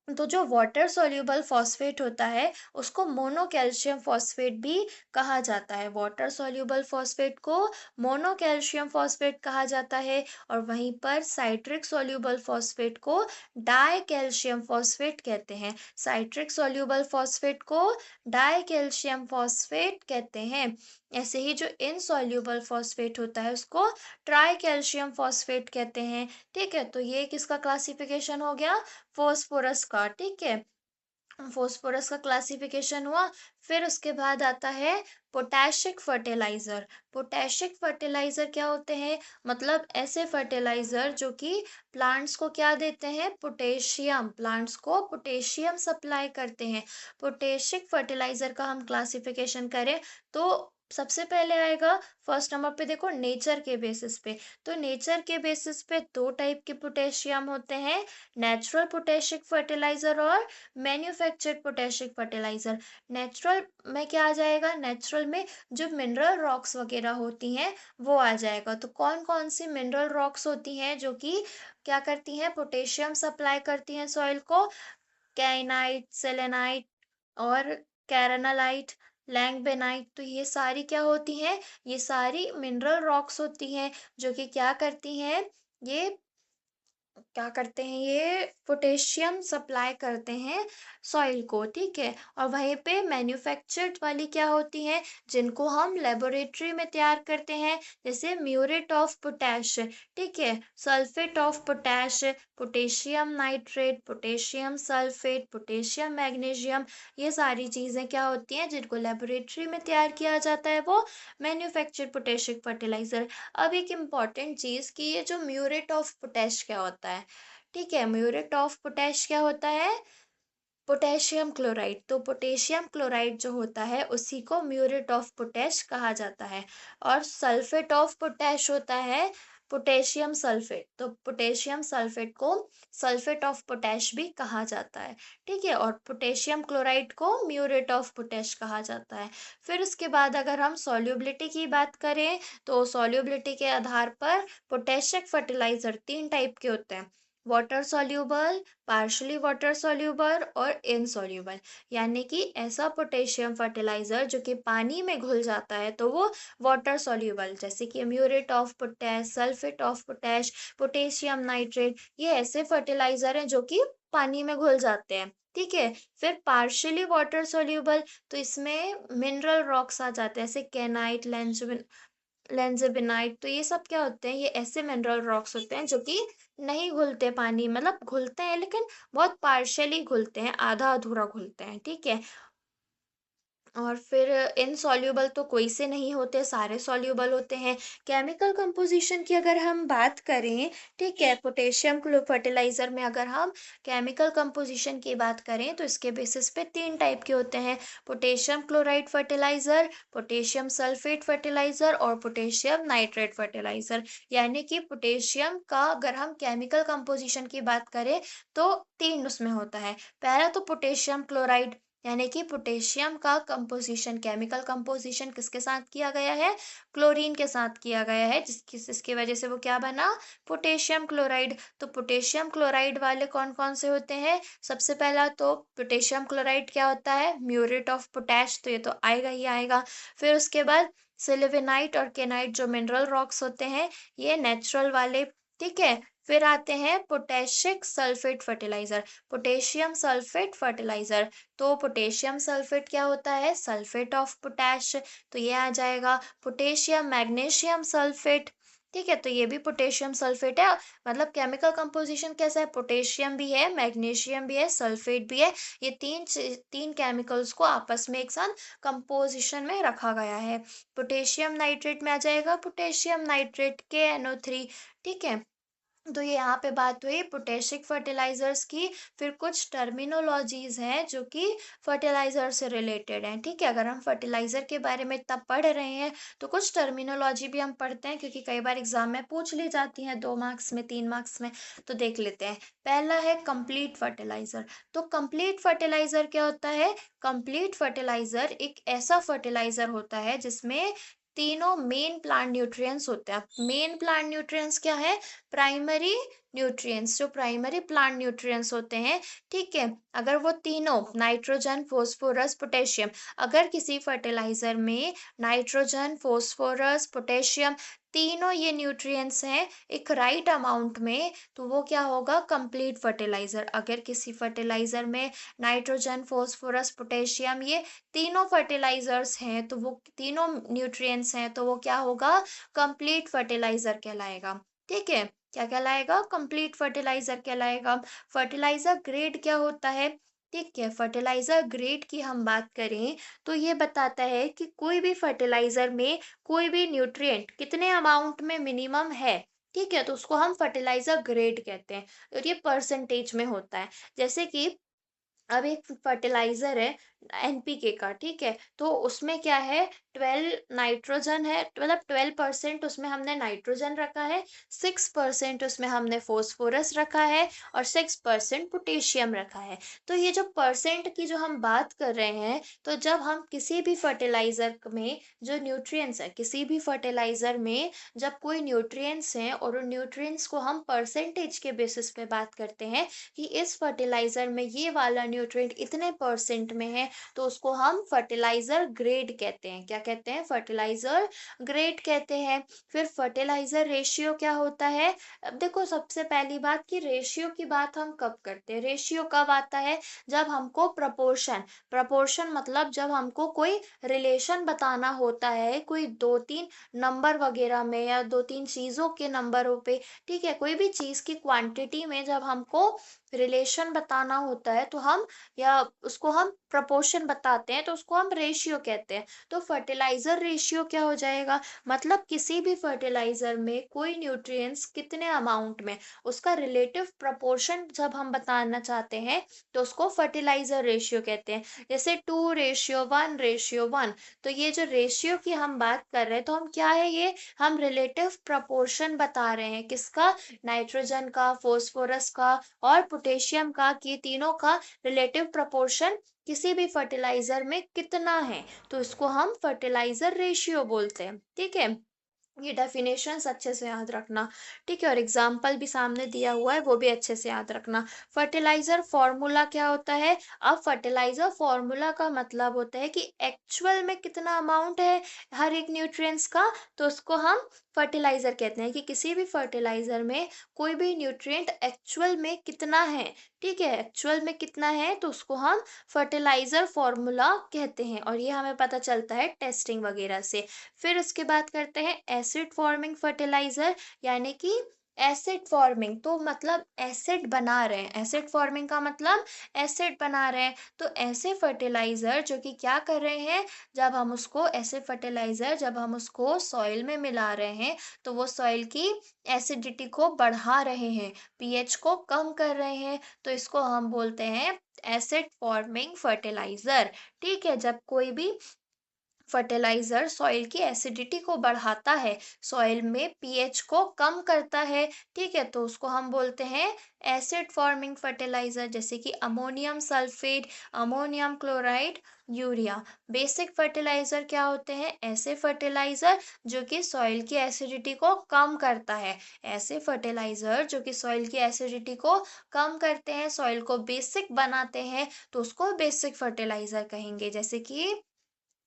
तो जो वाटर सॉल्युबल फॉस्फेट होता है उसको मोनो कैल्शियम फॉस्फेट भी कहा जाता है। वाटर सॉल्युबल फॉस्फेट को मोनो कैल्शियम फॉस्फेट कहा जाता है और वहीं पर साइट्रिक सॉल्युबल फॉस्फेट को डाई कैल्शियम फॉस्फेट कहते हैं। साइट्रिक सॉल्युबल फॉस्फेट को डाई कैल्शियम फॉस्फेट कहते हैं। ऐसे ही जो इनसॉल्युबल फॉस्फेट होता है उसको ट्राई कैल्शियम फॉस्फेट कहते हैं, ठीक है। तो ये किसका क्लासिफिकेशन हो गया, फोस्फोरस का, ठीक है। फोस्फोरस का क्लासिफिकेशन हुआ। फिर उसके बाद आता है पोटैशिक फर्टिलाइजर। पोटैशिक फर्टिलाइजर क्या होते हैं, मतलब ऐसे फर्टिलाइजर जो कि प्लांट्स को क्या देते हैं, पोटेशियम, प्लांट्स को पोटेशियम सप्लाई करते हैं। पोटैशिक फर्टिलाइजर का हम क्लासिफिकेशन करें तो सबसे पहले आएगा, फर्स्ट नंबर पे देखो, नेचर के बेसिस पे। तो नेचर के बेसिस पे दो टाइप के पोटेशियम होते हैं, नेचुरल पोटैशिक फर्टिलाइजर और मैन्युफैक्चर्ड पोटैशिक फर्टिलाइजर। नेचुरल में क्या आ जाएगा, नेचुरल में जो मिनरल रॉक्स वगैरह होती हैं वो आ जाएगा। तो कौन कौन सी मिनरल रॉक्स होती हैं जो कि क्या करती हैं, पोटेशियम सप्लाई करती हैं सॉइल को, कैइनाइट, सेलेनाइट और कैरानालाइट, लैंगबेनाइट। तो ये सारी क्या होती हैं, ये सारी मिनरल रॉक्स होती हैं जो कि क्या करती हैं, ये क्या करते हैं, ये पोटेशियम सप्लाई करते हैं सॉइल को, ठीक है। और वहीं पे मैन्युफैक्चर्ड वाली क्या होती हैं, जिनको हम लेबोरेटरी में तैयार करते हैं, जैसे म्यूरेट ऑफ पोटैश, ठीक है, sulphate of potash, potassium nitrate, potassium sulphate, potassium magnesium. ये सारी चीज़ें क्या होती हैं जिनको लेबोरेटरी में तैयार किया जाता है, वो मैन्युफैक्चर्ड पोटेशिक फर्टिलाइजर। अब एक इम्पॉर्टेंट चीज़ कि ये जो म्यूरेट ऑफ पोटैश क्या होता है, ठीक है, म्यूरेट ऑफ पोटैश क्या होता है, पोटेशियम क्लोराइड। तो पोटेशियम क्लोराइड जो होता है उसी को म्यूरेट ऑफ पोटैश कहा जाता है। और सल्फेट ऑफ पोटैश होता है पोटेशियम सल्फेट। तो पोटेशियम सल्फेट को सल्फेट ऑफ पोटैश भी कहा जाता है, ठीक है। और पोटेशियम क्लोराइड को म्यूरेट ऑफ पोटैश कहा जाता है। फिर उसके बाद अगर हम सॉल्युबिलिटी की बात करें तो सॉल्युबिलिटी के आधार पर पोटेशियम फर्टिलाइजर तीन टाइप के होते हैं, water soluble, partially water soluble और इनसॉल्युबल। यानी कि ऐसा पोटेशियम फर्टिलाइजर जो कि पानी में घुल जाता है तो वो वाटर सॉल्युबल, जैसे कि muriate of potash, sulphate of potash, potassium nitrate, ये ऐसे फर्टिलाइजर हैं जो कि पानी में घुल जाते हैं, ठीक है। फिर पार्शियली वाटर सॉल्युबल, तो इसमें मिनरल रॉक्स आ जाते हैं, जैसे कैनाइट, लेंजबिनाइट। तो ये सब क्या होते हैं, ये ऐसे मिनरल रॉक्स होते हैं जो कि नहीं घुलते पानी, मतलब घुलते हैं लेकिन बहुत पार्शियली घुलते हैं, आधा अधूरा घुलते हैं, ठीक है। और फिर इनसॉल्युबल तो कोई से नहीं होते, सारे सॉल्युबल होते हैं। केमिकल कंपोजिशन की अगर हम बात करें, ठीक है, पोटेशियम फर्टिलाइजर में अगर हम केमिकल कंपोजिशन की बात करें तो इसके बेसिस पे तीन टाइप के होते हैं: potassium chloride fertiliser, potassium sulphate fertiliser और पोटेशियम नाइट्रेट फर्टिलाइजर। यानी कि पोटेशियम का अगर हम केमिकल कंपोजिशन की बात करें तो तीन उसमें होता है। पहला तो पोटेशियम क्लोराइड, यानी कि पोटेशियम का कंपोजिशन, केमिकल कंपोजिशन किसके साथ किया गया है? क्लोरीन के साथ किया गया है, जिसकी वजह से वो क्या बना? Potassium chloride. तो पोटेशियम क्लोराइड वाले कौन कौन से होते हैं? सबसे पहला तो पोटेशियम क्लोराइड क्या होता है? म्यूरेट ऑफ पोटैश, तो ये तो आएगा ही आएगा। फिर उसके बाद सिल्विनाइट और केनाइट जो मिनरल रॉक्स होते हैं, ये नेचुरल वाले, ठीक है। फिर आते हैं potassic sulphate fertiliser, potassium sulphate fertiliser. तो पोटेशियम सल्फेट क्या होता है? सल्फेट ऑफ पोटैश, तो ये आ जाएगा। पोटेशियम मैग्नीशियम सल्फेट, ठीक है, तो ये भी पोटेशियम सल्फेट है। मतलब केमिकल कंपोजिशन कैसा है? पोटेशियम भी है, मैग्नीशियम भी है, सल्फेट भी है। ये तीन केमिकल्स को आपस में एक साथ कंपोजिशन में रखा गया है। पोटेशियम नाइट्रेट में आ जाएगा पोटेशियम नाइट्रेट KNO3, ठीक है। तो ये यहाँ पे बात हुई पोटेशिक फर्टिलाइजर्स की। फिर कुछ टर्मिनोलॉजीज हैं जो कि फर्टिलाइजर से रिलेटेड हैं, ठीक है। अगर हम फर्टिलाइजर के बारे में इतना पढ़ रहे हैं तो कुछ टर्मिनोलॉजी भी हम पढ़ते हैं, क्योंकि कई बार एग्जाम में पूछ ली जाती हैं, 2 मार्क्स में, 3 मार्क्स में। तो देख लेते हैं। पहला है कंप्लीट फर्टिलाइजर। तो कंप्लीट फर्टिलाइजर क्या होता है? कंप्लीट फर्टिलाइजर एक ऐसा फर्टिलाइजर होता है जिसमें तीनों मेन प्लांट न्यूट्रिएंट्स होते हैं। मेन प्लांट न्यूट्रिएंट्स क्या है? प्राइमरी न्यूट्रिएंट्स, जो प्राइमरी प्लांट न्यूट्रिएंट्स होते हैं, ठीक है। अगर वो तीनों नाइट्रोजन, फोस्फोरस, पोटेशियम, अगर किसी फर्टिलाइजर में नाइट्रोजन, फोस्फोरस, पोटेशियम, तीनों ये न्यूट्रिएंट्स हैं एक राइट अमाउंट में, तो वो क्या होगा? Complete fertiliser. अगर किसी फर्टिलाइजर में नाइट्रोजन, फोस्फोरस, पोटेशियम, ये तीनों फर्टिलाइजर्स हैं, तो वो तीनों न्यूट्रिएंट्स हैं, तो वो क्या होगा? कंप्लीट फर्टिलाइजर कहलाएगा, ठीक है। क्या कहलाएगा? कंप्लीट फर्टिलाइजर कहलाएगा। फर्टिलाइजर ग्रेड क्या होता है? ठीक है, फर्टिलाइजर ग्रेड की हम बात करें तो ये बताता है कि कोई भी फर्टिलाइजर में कोई भी न्यूट्रिएंट कितने अमाउंट में मिनिमम है, ठीक है, तो उसको हम फर्टिलाइजर ग्रेड कहते हैं। और ये परसेंटेज में होता है। जैसे कि अब एक फर्टिलाइजर है NPK का, ठीक है, तो उसमें क्या है? 12 नाइट्रोजन है, मतलब 12% उसमें हमने नाइट्रोजन रखा है, 6% उसमें हमने फोस्फोरस रखा है और 6% पोटेशियम रखा है। तो ये जो परसेंट की जो हम बात कर रहे हैं, तो जब हम किसी भी फर्टिलाइजर में जो न्यूट्रिएंट्स है, किसी भी फर्टिलाइजर में जब कोई न्यूट्रिएंट्स हैं और उन न्यूट्रिएंट्स को हम परसेंटेज के बेसिस पे बात करते हैं कि इस फर्टिलाइजर में ये वाला न्यूट्रिएंट इतने परसेंट में है, तो उसको हम फर्टिलाइजर ग्रेड कहते हैं। क्या कहते हैं? फर्टिलाइजर ग्रेड कहते हैं। फिर फर्टिलाइजर रेशियो क्या होता है? अब देखो, सबसे पहली बात कि रेशियो की बात हम कब करते हैं? रेशियो कब आता है? जब हमको प्रपोर्शन, प्रपोर्शन मतलब जब हमको कोई रिलेशन बताना होता है, कोई 2-3 नंबर वगैरह में या 2-3 चीजों के नंबरों पे, ठीक है, कोई भी चीज की क्वांटिटी में जब हमको रिलेशन बताना होता है तो हम, या उसको हम प्रपोर्शन बताते हैं, तो उसको हम रेशियो कहते हैं। तो फर्टिलाइजर रेशियो क्या हो जाएगा? मतलब किसी भी फर्टिलाइजर में कोई न्यूट्रिएंट्स कितने अमाउंट में, उसका रिलेटिव प्रपोर्शन जब हम बताना चाहते हैं तो उसको फर्टिलाइजर रेशियो कहते हैं। जैसे 2:1:1। तो ये जो रेशियो की हम बात कर रहे हैं, तो हम क्या है ये? हम रिलेटिव प्रपोर्शन बता रहे हैं, किसका? नाइट्रोजन का, फोस्फोरस का और पोटेशियम का, कि तीनों का रिलेटिव प्रपोर्शन किसी भी फर्टिलाइजर में कितना है, तो इसको हम फर्टिलाइजर रेशियो बोलते हैं, ठीक है। ये डेफिनेशंस अच्छे से याद रखना, ठीक है, और एग्जाम्पल भी सामने दिया हुआ है, वो भी अच्छे से याद रखना। फर्टिलाइजर फॉर्मूला क्या होता है? अब फर्टिलाइजर फॉर्मूला का मतलब होता है कि एक्चुअल में कितना अमाउंट है हर एक न्यूट्रिएंट्स का, तो उसको हम फर्टिलाइजर कहते हैं। कि किसी भी फर्टिलाइजर में कोई भी न्यूट्रिएंट एक्चुअल में कितना है, ठीक है, एक्चुअल में कितना है, तो उसको हम फर्टिलाइजर फॉर्मूला कहते हैं। और ये हमें पता चलता है टेस्टिंग वगैरह से। फिर उसके बाद करते हैं एसिड फॉर्मिंग फर्टिलाइजर, यानी कि एसिड फॉर्मिंग तो मतलब एसिड बना रहे हैं, एसिड फॉर्मिंग का मतलब एसिड बना रहे हैं। तो ऐसे फर्टिलाइजर जो कि क्या कर रहे हैं, जब हम उसको ऐसे फर्टिलाइजर जब हम उसको सॉइल में मिला रहे हैं तो वो सॉइल की एसिडिटी को बढ़ा रहे हैं, पीएच को कम कर रहे हैं। तो इसको हम बोलते हैं एसिड फॉर्मिंग फर्टिलाइजर। ठीक है, जब कोई भी फर्टिलाइजर सॉइल की एसिडिटी को बढ़ाता है, सॉइल में पीएच को कम करता है, ठीक है, तो उसको हम बोलते हैं एसिड फॉर्मिंग फर्टिलाइजर, जैसे कि ammonium sulphate, ammonium chloride, urea. Basic fertiliser क्या होते हैं, ऐसे फर्टिलाइजर जो कि सॉइल की एसिडिटी को कम करता है, ऐसे फर्टिलाइजर जो कि सॉइल की एसिडिटी को कम करते हैं, सॉइल को बेसिक बनाते हैं, तो उसको बेसिक फर्टिलाइजर कहेंगे, जैसे कि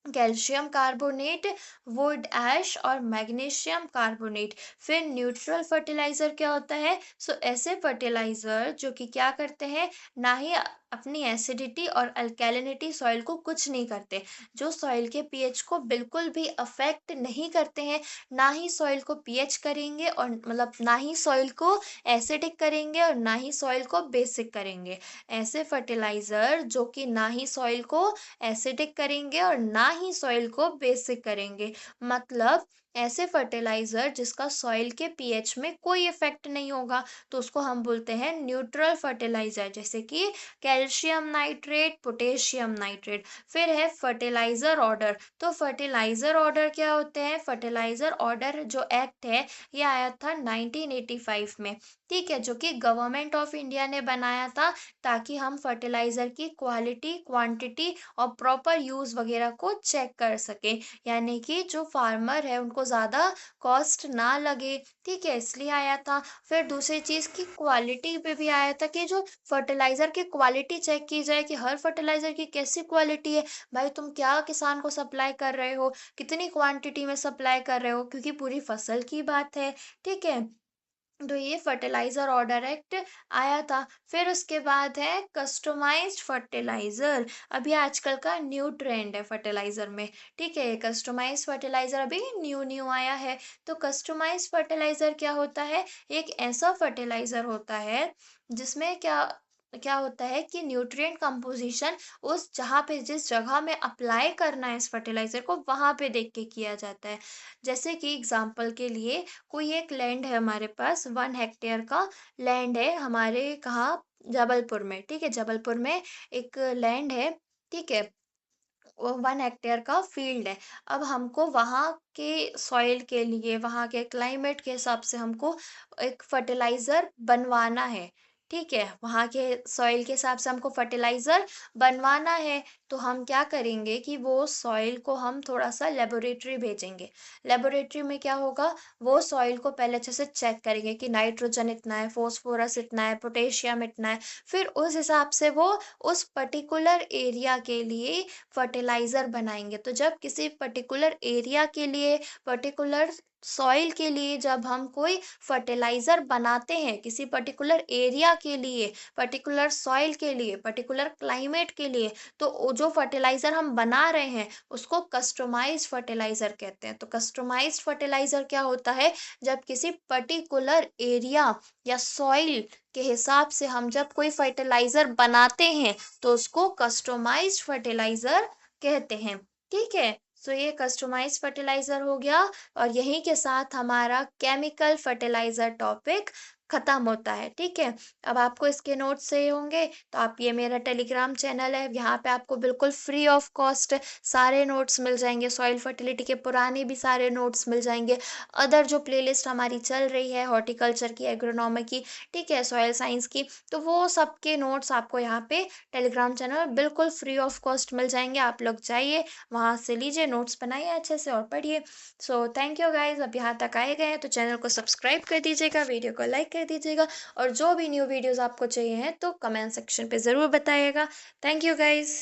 कैल्शियम कार्बोनेट, वुड ऐश और मैग्नीशियम कार्बोनेट। फिर न्यूट्रल फर्टिलाइजर क्या होता है, सो ऐसे फर्टिलाइजर जो कि क्या करते हैं, ना ही अपनी एसिडिटी और अल्कैलिनिटी सॉइल को कुछ नहीं करते, जो सॉइल के पीएच को बिल्कुल भी अफेक्ट नहीं करते हैं, ना ही सॉइल को पीएच करेंगे और मतलब ना ही सॉइल को एसिडिक करेंगे और ना ही सॉइल को बेसिक करेंगे। ऐसे फर्टिलाइजर जो कि ना ही सॉइल को एसिडिक करेंगे और ना ही सॉइल को बेसिक करेंगे, मतलब ऐसे फर्टिलाइजर जिसका सॉइल के पीएच में कोई इफेक्ट नहीं होगा, तो उसको हम बोलते हैं न्यूट्रल फर्टिलाइजर, जैसे कि कैल्शियम नाइट्रेट, पोटेशियम नाइट्रेट। फिर है फर्टिलाइजर ऑर्डर। तो फर्टिलाइजर ऑर्डर क्या होते हैं, फर्टिलाइजर ऑर्डर जो एक्ट है ये आया था 1985 में, ठीक है, जो कि गवर्नमेंट ऑफ इंडिया ने बनाया था, ताकि हम फर्टिलाइजर की क्वालिटी, क्वांटिटी और प्रॉपर यूज वगैरह को चेक कर सके, यानी कि जो फार्मर है उनको ज्यादा कॉस्ट ना लगे, ठीक है, इसलिए आया था। फिर दूसरी चीज की क्वालिटी पे भी आया था कि जो फर्टिलाइजर की क्वालिटी चेक की जाए कि हर फर्टिलाइजर की कैसी क्वालिटी है, भाई तुम क्या किसान को सप्लाई कर रहे हो, कितनी क्वांटिटी में सप्लाई कर रहे हो, क्योंकि पूरी फसल की बात है, ठीक है। तो ये फर्टिलाइजर ऑर्डर एक्ट आया था। फिर उसके बाद है कस्टमाइज्ड फर्टिलाइजर, अभी आजकल का न्यू ट्रेंड है फर्टिलाइजर में, ठीक है, कस्टमाइज्ड फर्टिलाइजर अभी न्यू न्यू आया है। तो कस्टमाइज्ड फर्टिलाइजर क्या होता है, एक ऐसा फर्टिलाइजर होता है जिसमें क्या क्या होता है कि न्यूट्रिएंट कंपोजिशन उस जहाँ पे जिस जगह में अप्लाई करना है इस फर्टिलाइजर को वहां पे देख के किया जाता है। जैसे कि एग्जांपल के लिए, कोई एक लैंड है हमारे पास, 1 हेक्टेयर का लैंड है हमारे, कहाँ, जबलपुर में, ठीक है, जबलपुर में एक लैंड है, ठीक है, वो 1 हेक्टेयर का फील्ड है। अब हमको वहाँ के सॉइल के लिए, वहाँ के क्लाइमेट के हिसाब से हमको एक फर्टिलाइजर बनवाना है, ठीक है, वहाँ के सॉइल के हिसाब से हमको फर्टिलाइजर बनवाना है। तो हम क्या करेंगे कि वो सॉइल को हम थोड़ा सा लेबोरेटरी भेजेंगे। लेबोरेटरी में क्या होगा, वो सॉइल को पहले अच्छे से चेक करेंगे कि नाइट्रोजन इतना है, फोस्फोरस इतना है, पोटेशियम इतना है। फिर उस हिसाब से वो उस पर्टिकुलर एरिया के लिए फर्टिलाइजर बनाएंगे। तो जब किसी पर्टिकुलर एरिया के लिए, पर्टिकुलर सॉइल के लिए जब हम कोई फर्टिलाइजर बनाते हैं, किसी पर्टिकुलर एरिया के लिए, पर्टिकुलर सॉइल के लिए, पर्टिकुलर क्लाइमेट के लिए, तो वो जो फर्टिलाइजर हम बना रहे हैं उसको कस्टमाइज्ड फर्टिलाइजर कहते हैं। तो कस्टमाइज्ड फर्टिलाइजर क्या होता है, जब किसी पर्टिकुलर एरिया या सॉइल के हिसाब से हम जब कोई फर्टिलाइजर बनाते हैं तो उसको कस्टमाइज्ड फर्टिलाइजर कहते हैं, ठीक है। सो ये कस्टमाइज्ड फर्टिलाइजर हो गया, और यहीं के साथ हमारा केमिकल फर्टिलाइजर टॉपिक खत्म होता है, ठीक है। अब आपको इसके नोट्स चाहिए होंगे तो आप, ये मेरा टेलीग्राम चैनल है, यहाँ पे आपको बिल्कुल फ्री ऑफ कॉस्ट सारे नोट्स मिल जाएंगे, सॉइल फर्टिलिटी के पुराने भी सारे नोट्स मिल जाएंगे। अदर जो प्लेलिस्ट हमारी चल रही है हॉर्टिकल्चर की, एग्रोनॉमी की, ठीक है, सॉइल साइंस की, तो वो सबके नोट्स आपको यहाँ पे टेलीग्राम चैनल बिल्कुल फ्री ऑफ कॉस्ट मिल जाएंगे। आप लोग जाइए, वहाँ से लीजिए, नोट्स बनाइए अच्छे से और पढ़िए। सो थैंक यू गाइज, अब यहाँ तक आए गए हैं तो चैनल को सब्सक्राइब कर दीजिएगा, वीडियो को लाइक कर दीजिएगा, और जो भी न्यू वीडियोस आपको चाहिए हैं तो कमेंट सेक्शन पे ज़रूर बताइएगा। Thank you guys.